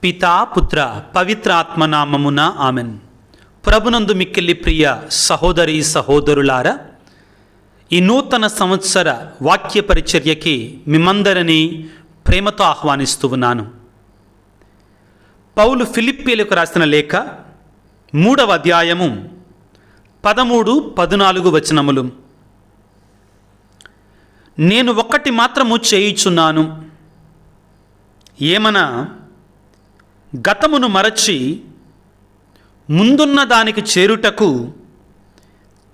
పితా పుత్ర పవిత్ర ఆత్మనామమున ఆమెన్. ప్రభునందు మిక్కిలి ప్రియ సహోదరి సహోదరులారా, ఈ నూతన సంవత్సర వాక్య పరిచర్యకి మిమ్మందరినీ ప్రేమతో ఆహ్వానిస్తూ ఉన్నాను. పౌలు ఫిలిప్పీలకు రాసిన లేఖ 3వ అధ్యాయము 13-14 వచనములు. నేను ఒక్కటి మాత్రము చేయుచున్నాను, ఏమనా గతమును మరచి ముందున్న దానికి చేరుటకు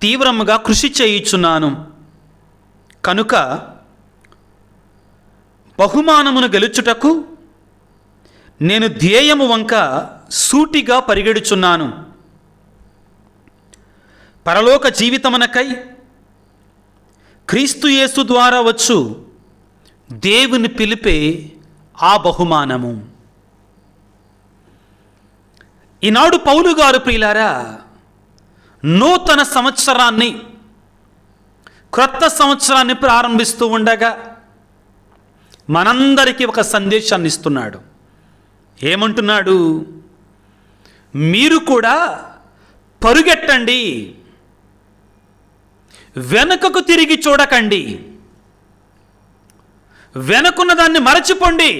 తీవ్రముగా కృషి చేయుచున్నాను. కనుక బహుమానమును గెలుచుటకు నేను ధ్యేయము వంక సూటిగా పరిగెడుచున్నాను. పరలోక జీవితమునకై క్రీస్తు యేసు ద్వారా వచ్చు దేవుని పిలిపే ఆ బహుమానము. ఈనాడు పౌలు గారు ప్రియులారా, నూతన సంవత్సరాన్ని, క్రొత్త సంవత్సరాన్ని ప్రారంభిస్తూ ఉండగా మనందరికీ ఒక సందేశాన్ని ఇస్తున్నాడు. ఏమంటున్నాడు? మీరు కూడా పరుగెట్టండి, వెనుకకు తిరిగి చూడకండి, వెనుకున్న దాన్ని మరచిపోండి.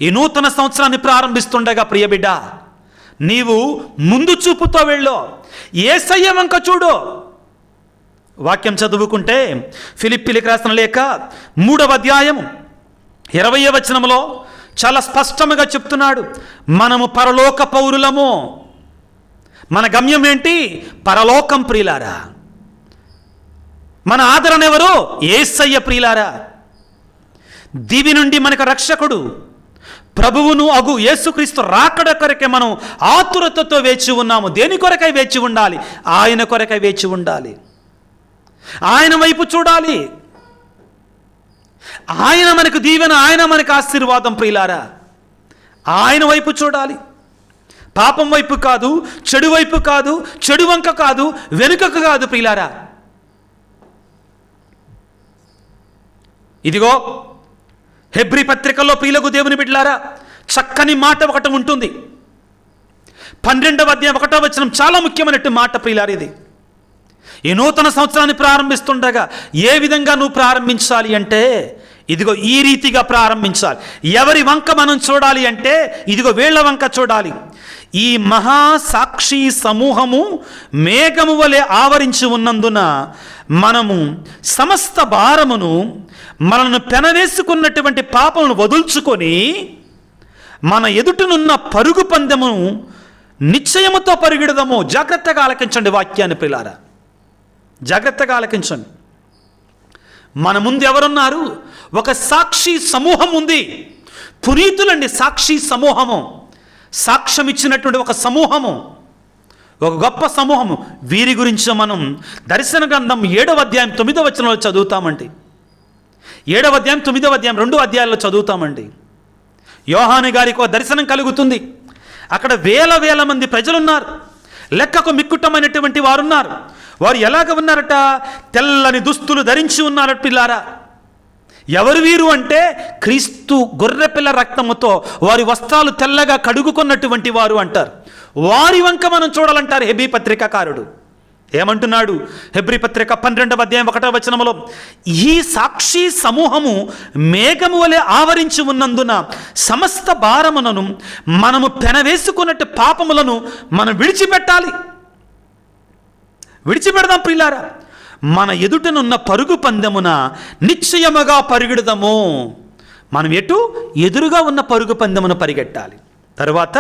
ఈ నూతన సంవత్సరాన్ని ప్రారంభిస్తుండగా ప్రియబిడ్డ, నీవు ముందు చూపుతో వెళ్ళు, యేసయ్య వంక చూడు. వాక్యం చదువుకుంటే ఫిలిప్పీలకు రాసిన లేఖ 3వ అధ్యాయము 20వ వచనములో చాలా స్పష్టంగా చెప్తున్నాడు, మనము పరలోక పౌరులము. మన గమ్యం ఏంటి? పరలోకం ప్రియులారా. మన ఆదరణ ఎవరు? యేసయ్య ప్రియులారా. దివి నుండి మనకు రక్షకుడు ప్రభువును అగు యేసుక్రీస్తు రాకడ కొరకే మనం ఆతురతతో వేచి ఉన్నాము. దేని కొరకై వేచి ఉండాలి? ఆయన కొరకై వేచి ఉండాలి. ఆయన వైపు చూడాలి. ఆయన మనకు దీవెన, ఆయన మనకు ఆశీర్వాదం ప్రియులారా. ఆయన వైపు చూడాలి. పాపం వైపు కాదు, చెడు వైపు కాదు, చెడు వంక కాదు, వెనుకకు కాదు ప్రియులారా. ఇదిగో హెబ్రీ పత్రికలో ప్రియులకు దేవుని బిడ్డలారా, చక్కని మాట ఒకటి ఉంటుంది. 12వ అధ్యాయం 1వ వచనం చాలా ముఖ్యమైనట్టు మాట ప్రియులారా. ఇది ఈ నూతన సంవత్సరాన్ని ప్రారంభిస్తుండగా ఏ విధంగా నువ్వు ప్రారంభించాలి అంటే, ఇదిగో ఈ రీతిగా ప్రారంభించాలి. ఎవరి వంక మనం చూడాలి అంటే, ఇదిగో వీళ్ళ వంక చూడాలి. ఈ మహాసాక్షి సమూహము మేఘము వలె ఆవరించి ఉన్నందున మనము సమస్త భారమును, మనను పెనవేసుకున్నటువంటి పాపమును వదుల్చుకొని మన ఎదుటనున్న పరుగు పందెమును నిశ్చయముతో పరిగెడదాము. జాగ్రత్తగా ఆలకించండి వాక్యాన్ని ప్రియులారా, జాగ్రత్తగా ఆలకించండి. మన ముందు ఎవరున్నారు? ఒక సాక్షి సమూహం ఉంది. పునీతులండి సాక్షి సమూహము, సాక్ష్యం ఇచ్చినటువంటి ఒక సమూహము, ఒక గొప్ప సమూహము. వీరి గురించి మనం దర్శన గ్రంథం 7వ అధ్యాయం 9వ వచనంలో చదువుతామండి. 7వ అధ్యాయం 9వ అధ్యాయం 2 అధ్యాయాల్లో చదువుతామండి. యోహాను గారికి ఒక దర్శనం కలుగుతుంది. అక్కడ వేల మంది ప్రజలున్నారు, లెక్కకు మిక్కుటమైనటువంటి వారున్నారు. వారు ఎలాగ ఉన్నారట? తెల్లని దుస్తులు ధరించి ఉన్నారట పిల్లారా. ఎవరు వీరు అంటే, క్రీస్తు గొర్రెపిల్ల రక్తముతో వారి వస్త్రాలు తెల్లగా కడుగుకున్నటువంటి వారు అంటారు. వారి వంక మనం చూడాలంటారు హెబ్రీ పత్రికాకారుడు. ఏమంటున్నాడు? హెబ్రీ పత్రిక 12వ అధ్యాయం 1వ వచనములో, ఈ సాక్షి సమూహము మేఘము వలె ఆవరించి ఉన్నందున సమస్త భారములను, మనము పెనవేసుకున్నట్టు పాపములను మనం విడిచిపెట్టాలి. విడిచిపెడదాం ప్రియులారా. మన ఎదుటనున్న పరుగు పందెమున నిశ్చయముగా పరిగెడదాము. మనం ఎదురుగా ఉన్న పరుగు పందెమును పరిగెట్టాలి. తరువాత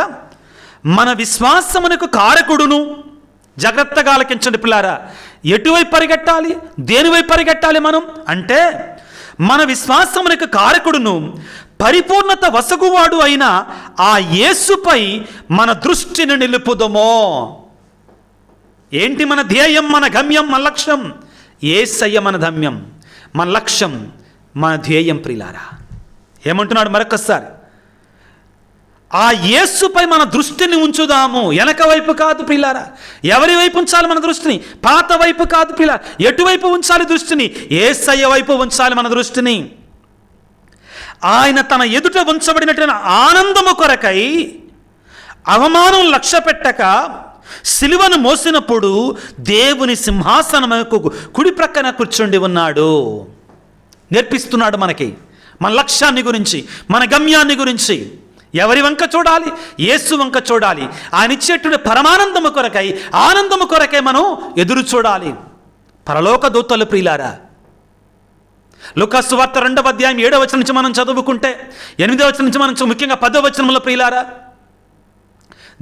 మన విశ్వాసమునకు కారకుడును, జాగ్రత్తగా ఆలకించండి పిల్లారా, ఎటువైపు పరిగెట్టాలి? దేనివైపు పరిగెట్టాలి మనం అంటే, మన విశ్వాసమునకు కారకుడును పరిపూర్ణత వసగువాడు అయిన ఆ యేసుపై మన దృష్టిని నిలుపుదమో. ఏంటి మన ధ్యేయం, మన గమ్యం, మన లక్ష్యం? యేసయ్య మన గమ్యం, మన లక్ష్యం, మన ధ్యేయం ప్రియులారా. ఏమంటున్నాడు మరొకసారి? ఆ యేసుపై మన దృష్టిని ఉంచుదాము. వెనక వైపు కాదు ప్రియులారా. ఎవరి వైపు ఉంచాలి మన దృష్టిని? పాత వైపు కాదు ప్రియులారా. ఎటువైపు ఉంచాలి దృష్టిని? యేసయ్య వైపు ఉంచాలి మన దృష్టిని. ఆయన తన ఎదుట ఉంచబడినటువంటి ఆనందము కొరకై అవమానం లక్ష్య పెట్టక సిలువను మోసినప్పుడు దేవుని సింహాసనముకు కుడి ప్రక్కన కూర్చుండి ఉన్నాడు. నేర్పిస్తున్నాడు మనకి మన లక్ష్యాన్ని గురించి, మన గమ్యాన్ని గురించి. ఎవరి వంక చూడాలి? యేసు వంక చూడాలి. ఆయన ఇచ్చేటువంటి పరమానందము కొరకై, ఆనందము కొరకై మనం ఎదురు చూడాలి. పరలోక దూతలు ప్రియులారా, లూకా సువార్త 2వ అధ్యాయం 7వ వచనం నుంచి మనం చదువుకుంటే, 8వ వచనం నుంచి మనం ముఖ్యంగా 10వ వచనంలో ప్రియులారా,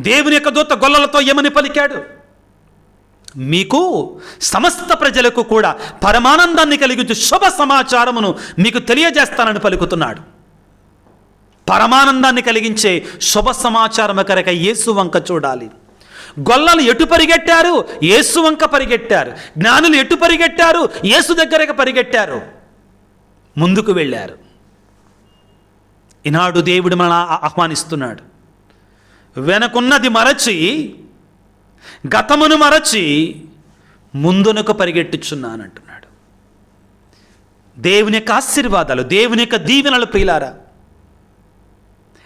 దేవుని యొక్క దూత గొల్లలతో ఏమని పలికాడు? మీకు సమస్త ప్రజలకు కూడా పరమానందాన్ని కలిగించు శుభ సమాచారమును మీకు తెలియజేస్తానని పలుకుతున్నాడు. పరమానందాన్ని కలిగించే శుభ సమాచారము కనుక యేసు వంక చూడాలి. గొల్లలు ఎటు పరిగెట్టారు? యేసు వంక పరిగెట్టారు. జ్ఞానులు ఎటు పరిగెట్టారు? యేసు దగ్గరకు పరిగెట్టారు, ముందుకు వెళ్ళారు. ఈనాడు దేవుడు మన ఆహ్వానిస్తున్నాడు. వెనకున్నది మరచి, గతమును మరచి ముందునకు పరిగెట్టుచున్నానంటున్నాడు. దేవుని యొక్క ఆశీర్వాదాలు, దేవుని యొక్క దీవెనలు ప్రియులారా,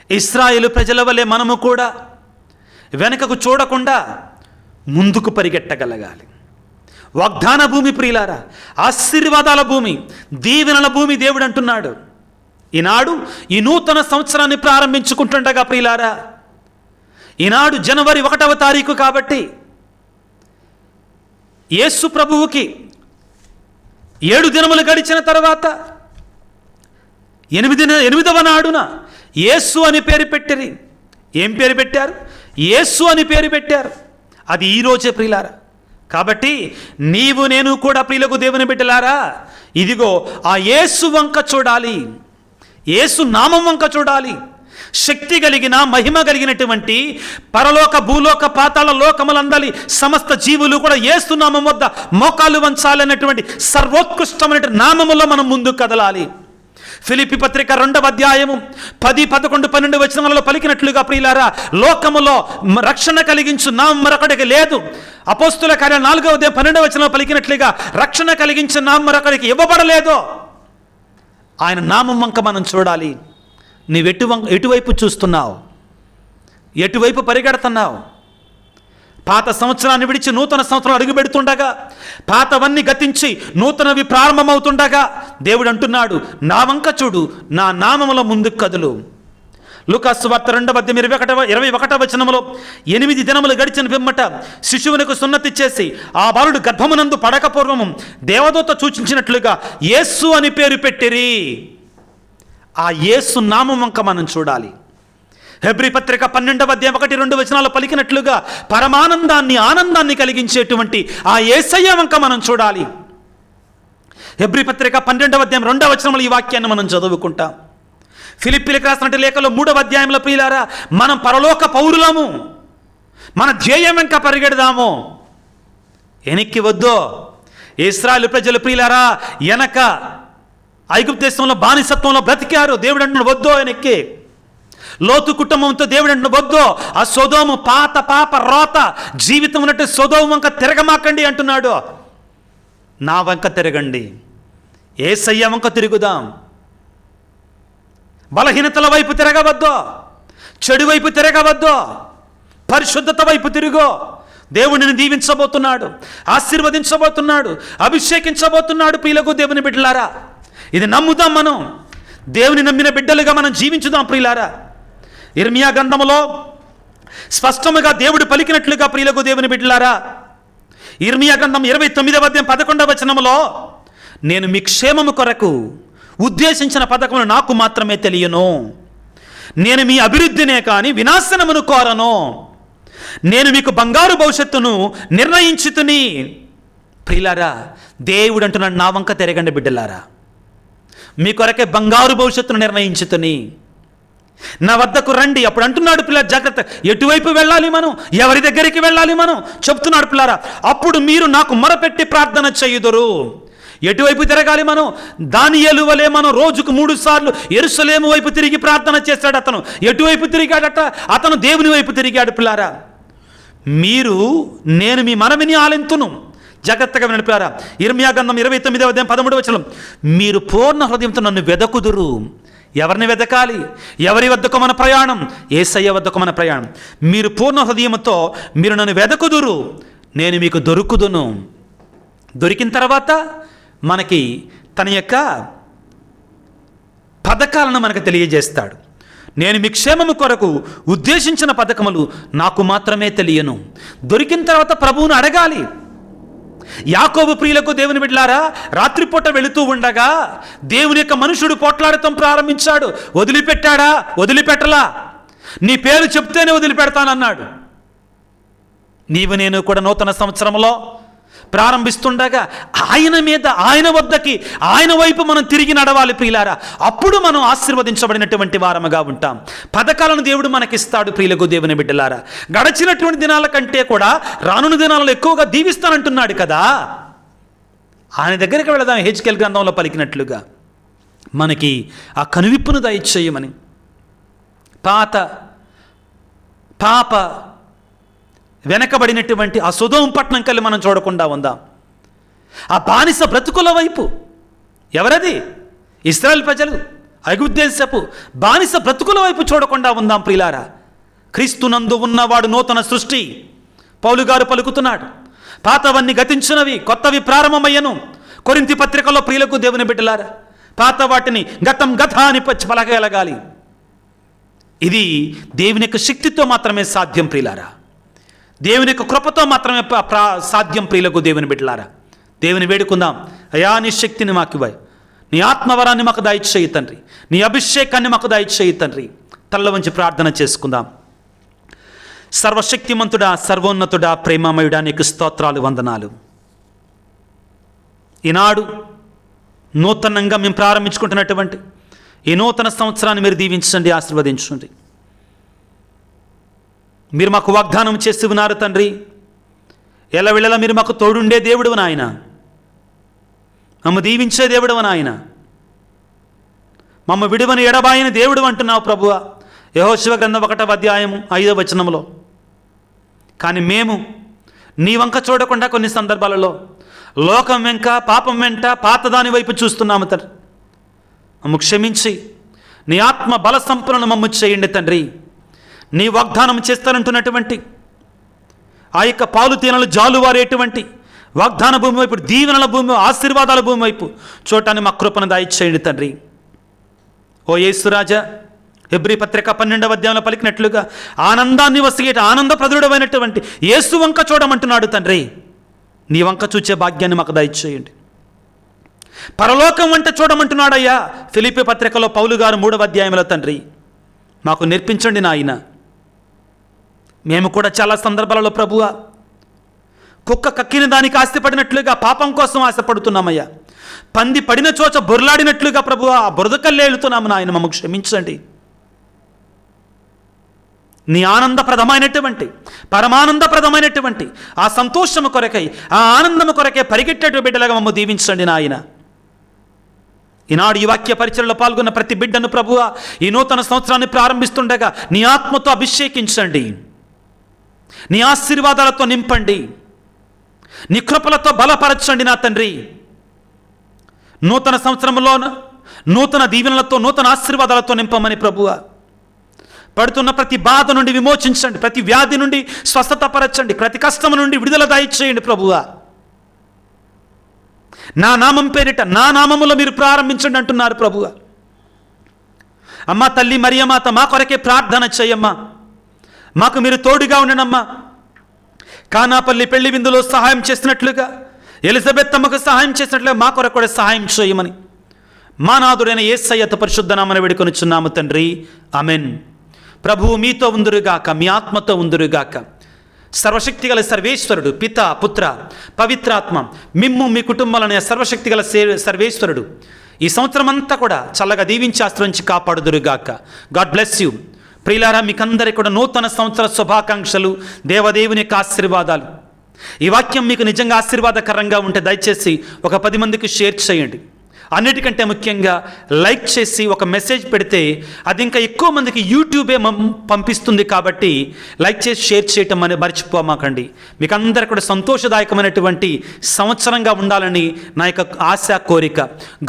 ఇశ్రాయేలు ప్రజల వలె మనము కూడా వెనకకు చూడకుండా ముందుకు పరిగెట్టగలగాలి. వాగ్దాన భూమి ప్రియులారా, ఆశీర్వాదాల భూమి, దీవెనల భూమి దేవుడు అంటున్నాడు. ఈనాడు ఈ నూతన సంవత్సరాన్ని ప్రారంభించుకుంటుండగా ప్రియులారా, ఈనాడు జనవరి 1వ తారీఖు కాబట్టి యేసు ప్రభువుకి 7 దినములు గడిచిన తర్వాత 8వ నాడున యేసు అని పేరు పెట్టిరి. ఏం పేరు పెట్టారు? యేసు అని పేరు పెట్టారు. అది ఈరోజే ప్రియులారా. కాబట్టి నీవు నేను కూడా ప్రియులకు దేవుని బిడ్డలారా, ఇదిగో ఆ యేసు వంక చూడాలి, యేసు నామం వంక చూడాలి. శక్తి కలిగిన, మహిమ కలిగినటువంటి పరలోక, భూలోక, పాతాళ లోకములందలి సమస్త జీవులు కూడా యేసు నామం వద్ద మోకాలు వంచాలన్నటువంటి సర్వోత్కృష్టమైన నామములో మనం ముందుకు కదలాలి. ఫిలిప్పీ పత్రిక 2వ అధ్యాయము 10, 11, 12 వచనములలో పలికినట్లుగా ప్రియులారా, లోకములో రక్షణ కలిగించు నామం మరొకటికి లేదు. అపోస్తుల కార్యాలు 4వ అధ్యాయం 12వ వచనంలో పలికినట్లుగా రక్షణ కలిగించే నామం మరొకటికి ఇవ్వబడలేదు. ఆయన నామం వంక మనం చూడాలి. నీవు ఎటువైపు చూస్తున్నావు? ఎటువైపు పరిగెడుతున్నావు? పాత సంవత్సరాన్ని విడిచి నూతన సంవత్సరం అడుగు పెడుతుండగా, పాతవన్నీ గతించి నూతనవి ప్రారంభమవుతుండగా దేవుడు అంటున్నాడు, నా వంక చూడు, నా నామముల ముందుకు కదులు. లూకా సువార్త 2వ అధ్యాయం 21వ వచనములో 8 దినములు గడిచిన పిమ్మట శిశువునకు సున్నతి చేసి ఆ బాలుడు గర్భమునందు పడకపూర్వము దేవదూత సూచించినట్లుగా యేసు అని పేరు పెట్టిరి. ఆ యేసు నామం వంక మనం చూడాలి. హెబ్రీ పత్రిక 12వ అధ్యాయం 1, 2 వచనాలు పలికినట్లుగా పరమానందాన్ని, ఆనందాన్ని కలిగించేటువంటి ఆ యేసయ్య వంక మనం చూడాలి. హెబ్రీ పత్రిక 12వ అధ్యాయం 2వ వచనంలో ఈ వాక్యాన్ని మనం చదువుకుంటాం. ఫిలిప్పీలకు రాసినట్టు లేఖలో 3వ అధ్యాయంలో ప్రియులారా, మనం పరలోక పౌరులము, మన ధ్యేయం వెంక పరిగెడదాము, వెనక్కి వద్దు. ఇశ్రాయేలు ప్రజలు ప్రియులారా వెనక ఐగుప్తు దేశంలో బానిసత్వంలో బ్రతికారు. దేవుడు అంటున్నాడు వద్దో వెనక్కి. లోతు కుటుంబంతో దేవుడు అంటున్నాడు వద్దో. ఆ సొదోము పాత పాప రోత జీవితం ఉన్నట్టు సొదోము వంక తిరగమాకండి అంటున్నాడు. నా వంక తిరగండి, యేసయ్య వంక తిరుగుదాం. బలహీనతల వైపు తిరగవద్దు, చెడు వైపు తిరగవద్దు, పరిశుద్ధత వైపు తిరుగో. దేవుడిని దీవించబోతున్నాడు, ఆశీర్వదించబోతున్నాడు, అభిషేకించబోతున్నాడు. ప్రియులకు దేవుని బిడ్డలారా, ఇది నమ్ముదాం. మనం దేవుని నమ్మిన బిడ్డలుగా మనం జీవించుదాం ప్రియులారా. ఇర్మియా గ్రంథములో స్పష్టముగా దేవుడు పలికినట్లుగా ప్రియులకు దేవుని బిడ్డలారా, ఇర్మియా గ్రంథం 29వ అధ్యాయం 11వ వచనములో, నేను మీ క్షేమము కొరకు ఉద్దేశించిన పథకములు నాకు మాత్రమే తెలియను, నేను మీ అభివృద్ధినే కానీ వినాశనమును కోరను, నేను మీకు బంగారు భవిష్యత్తును నిర్ణయించుతుని. ప్రియులారా, దేవుడు అంటున్నాడు నా వంక తిరగండి బిడ్డలారా, మీ కొరకే బంగారు భవిష్యత్తును నిర్ణయించుతుని, నా వద్దకు రండి. అప్పుడు అంటున్నాడు పిల్లలు, జాగ్రత్త, ఎటువైపు వెళ్ళాలి మనం, ఎవరి దగ్గరికి వెళ్ళాలి మనం చెప్తున్నాడు పిల్లారా. అప్పుడు మీరు నాకు మొరపెట్టి ప్రార్థన చేయుదురు. ఎటువైపు తిరగాలి మనం? దానియేలు వలె మనం రోజుకు 3 సార్లు యెరూషలేము వైపు తిరిగి ప్రార్థన చేశాడు. అతను ఎటువైపు తిరిగాడట? అతను దేవుని వైపు తిరిగాడు పిల్లారా. నేను మీ మనవిని ఆలెంతును. జాగ్రత్తగా వినపిలారా. ఇర్మియా గ్రంథం 29వ అధ్యాయం 13వ వచనం, మీరు పూర్ణ హృదయంతో నన్ను వెదకుదురు, ఎవరిని వెతకాలి? ఎవరి వద్దకు మన ప్రయాణం? యేసయ్య వద్దకు మన ప్రయాణం. మీరు పూర్ణ హృదయంతో మీరు నన్ను వెదకుదురు, నేను మీకు దొరుకుదును. దొరికిన తర్వాత మనకి తన యొక్క పథకాలను మనకు తెలియజేస్తాడు. నేను మీ క్షేమము కొరకు ఉద్దేశించిన పథకములు నాకు మాత్రమే తెలియను. దొరికిన తర్వాత ప్రభువును అడగాలి. యాకోబు ప్రియులకు దేవుని బిడ్డలారా, రాత్రిపూట వెళుతూ ఉండగా దేవుని యొక్క మనుషుడు పోట్లాడటం ప్రారంభించాడు. వదిలిపెట్టాడా? వదిలిపెట్టలా. నీ పేరు చెప్తేనే వదిలిపెడతానన్నాడు. నీవు నేను కూడా నూతన సంవత్సరంలో ప్రారంభిస్తుండగా ఆయన మీద, ఆయన వద్దకి, ఆయన వైపు మనం తిరిగి నడవాలి ప్రియులారా. అప్పుడు మనం ఆశీర్వదించబడినటువంటి వారముగా ఉంటాం. పథకాలను దేవుడు మనకిస్తాడు ప్రియులకు దేవుని బిడ్డలారా. గడిచినటువంటి దినాల కంటే కూడా రానున్న దినాలలో ఎక్కువగా దీవిస్తానంటున్నాడు కదా. ఆయన దగ్గరికి వెళదాం. హెచ్కేల్ గ్రంథంలో పలికినట్లుగా మనకి ఆ కనువిప్పును దయచేయమని. పాప వెనకబడినటువంటి ఆ సొదొమ పట్టణం కల్లి మనం చూడకుండా ఉందాం. ఆ బానిస బ్రతుకుల వైపు, ఎవరది? ఇశ్రాయేలు ప్రజలు ఐగుప్తు దేశపు బానిస బ్రతుకుల వైపు చూడకుండా ఉందాం ప్రియులారా. క్రీస్తునందు ఉన్నవాడు నూతన సృష్టి. పౌలు గారు పలుకుతున్నాడు, పాతవన్నీ గతించినవి, కొత్తవి ప్రారంభమయ్యను. కొరింథీ పత్రికలో ప్రియులకు దేవుని బిడ్డలారా, పాత వాటిని గతం గత అని పలకగలగాలి. ఇది దేవుని యొక్క శక్తితో మాత్రమే సాధ్యం ప్రియులారా. దేవుని యొక్క కృపతో మాత్రమే సాధ్యం ప్రియులకు దేవుని బిడ్డలారా. దేవుని వేడుకుందాం. అయా నీ శక్తిని మాకు ఇవ్వాలి, నీ ఆత్మవరాన్ని మాకు దయచేయి తండ్రి, నీ అభిషేకాన్ని మాకు దయచేయి తండ్రి. తల్ల వంచి ప్రార్థన చేసుకుందాం. సర్వశక్తిమంతుడా, సర్వోన్నతుడా, ప్రేమమయుడా, నీకు స్తోత్రాలు, వందనాలు. ఈనాడు నూతనంగా మేము ప్రారంభించుకుంటున్నటువంటి ఈ నూతన సంవత్సరాన్ని మీరు దీవించండి, ఆశీర్వదించండి. మీరు మాకు వాగ్దానం చేసి ఉన్నారు తండ్రి. ఎల్లవేళలా మీరు మాకు తోడుండే దేవుడు నాయన, మమ్మ దీవించే దేవుడు నాయన, మమ్మ విడువని ఎడబాయిన దేవుడు అంటున్నావు ప్రభువా. యెహోషువ గ్రంథం 1వ అధ్యాయము 5వ వచనంలో. కానీ మేము నీ వంక చూడకుండా కొన్ని సందర్భాలలో లోకం వెంక, పాపం వెంట, పాతదాని వైపు చూస్తున్నాము తండ్రి. మమ్ము క్షమించి నీ ఆత్మ బల సంపూర్ణ మమ్ము చేయండి తండ్రి. నీ వాగ్దానం చేస్తానంటున్నటువంటి ఆ యొక్క పాలు తేనెలు జాలువారేటువంటి వాగ్దాన భూమి వైపు, దీవెనల భూమి, ఆశీర్వాదాల భూమి వైపు చూడటాన్ని మా కృపను దయచేయండి తండ్రి. ఓ యేసురాజా, హెబ్రీ పత్రిక 12వ అధ్యాయంలో పలికినట్లుగా ఆనందాన్ని వసిగేట ఆనందప్రదుడమైనటువంటి యేసు వంక చూడమంటున్నాడు తండ్రి. నీ వంక చూచే భాగ్యాన్ని మాకు దయచేయండి. పరలోకం వంట చూడమంటున్నాడయ్యా ఫిలిప్పీ పత్రికలో పౌలు గారు 3వ అధ్యాయంలో తండ్రి. మాకు నేర్పించండి నాయన. మేము కూడా చాలా సందర్భాలలో ప్రభువా కుక్క కక్కిన దానికి ఆశపడినట్లుగా పాపం కోసం ఆశపడుతున్నామయ్యా. పంది పడిన చోట బొర్లాడినట్లుగా ప్రభువా ఆ బురదకల్లే వెళుతున్నాము నాయన. మమ్మల్ని క్షమించండి. నీ ఆనందప్రదమైనటువంటి, పరమానందప్రదమైనటువంటి ఆ సంతోషము కొరకై, ఆ ఆనందము కొరకై పరిగెట్టేటు బిడ్డలుగా మమ్మల్ని దీవించండి నాయన. ఈనాడు ఈ వాక్య పరిచయలో పాల్గొన్న ప్రతి బిడ్డను ప్రభువా ఈ నూతన సంవత్సరాన్ని ప్రారంభిస్తుండగా నీ ఆత్మతో అభిషేకించండి, నీ ఆశీర్వాదాలతో నింపండి, నీ కృపలతో బలపరచండి నా తండ్రి. నూతన సంవత్సరంలో నూతన దీవెనలతో, నూతన ఆశీర్వాదాలతో నింపమని ప్రభువా. పడుతున్న ప్రతి బాధ నుండి విమోచించండి, ప్రతి వ్యాధి నుండి స్వస్థత పరచండి, ప్రతి కష్టం నుండి విడుదల దయచేయండి ప్రభువా. నా నామం పేరిట, నా నామములో మీరు ప్రారంభించండి అంటున్నారు ప్రభువా. అమ్మ తల్లి మరియమాత మా కొరకే ప్రార్థన చేయమ్మా. మాకు మీరు తోడుగా ఉండనమ్మా. కానాపల్లి పెళ్లి విందులో సహాయం చేసినట్లుగా, ఎలిజబెత్ అమ్మకు సహాయం చేసినట్లుగా మా కొరకు కూడా సహాయం చేయమని మా నాథుడైన యేసయ్య పరిశుద్ధ నామమున వేడుకొనుచున్నాము తండ్రి. ఆమెన్. ప్రభువు మీతో ఉందురుగాక, మీ ఆత్మతో ఉందురుగాక. సర్వశక్తిగల సర్వేశ్వరుడు పిత, పుత్ర, పవిత్రాత్మ మిమ్ము మీ కుటుంబాలనే సర్వశక్తిగల సర్వేశ్వరుడు ఈ సంవత్సరం అంతా కూడా చల్లగా దీవించి ఆశ్రయించి కాపాడుదురుగాక. God bless you. ప్రియులారా, మీకందరికీ కూడా నూతన సంవత్సర శుభాకాంక్షలు, దేవదేవుని యొక్క ఆశీర్వాదాలు. ఈ వాక్యం మీకు నిజంగా ఆశీర్వాదకరంగా ఉంటే దయచేసి ఒక 10 మందికి షేర్ చేయండి. అన్నిటికంటే ముఖ్యంగా లైక్ చేసి ఒక మెసేజ్ పెడితే అది ఇంకా ఎక్కువ మందికి యూట్యూబే పంపిస్తుంది. కాబట్టి లైక్ చేసి షేర్ చేయటం అనేది మర్చిపోమాకండి. మీకు అందరికీ కూడా సంతోషదాయకమైనటువంటి సంవత్సరంగా ఉండాలని నా యొక్క ఆశ, కోరిక.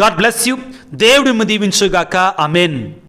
God bless you. దేవుడు దీవించుగాక. ఆమేన్.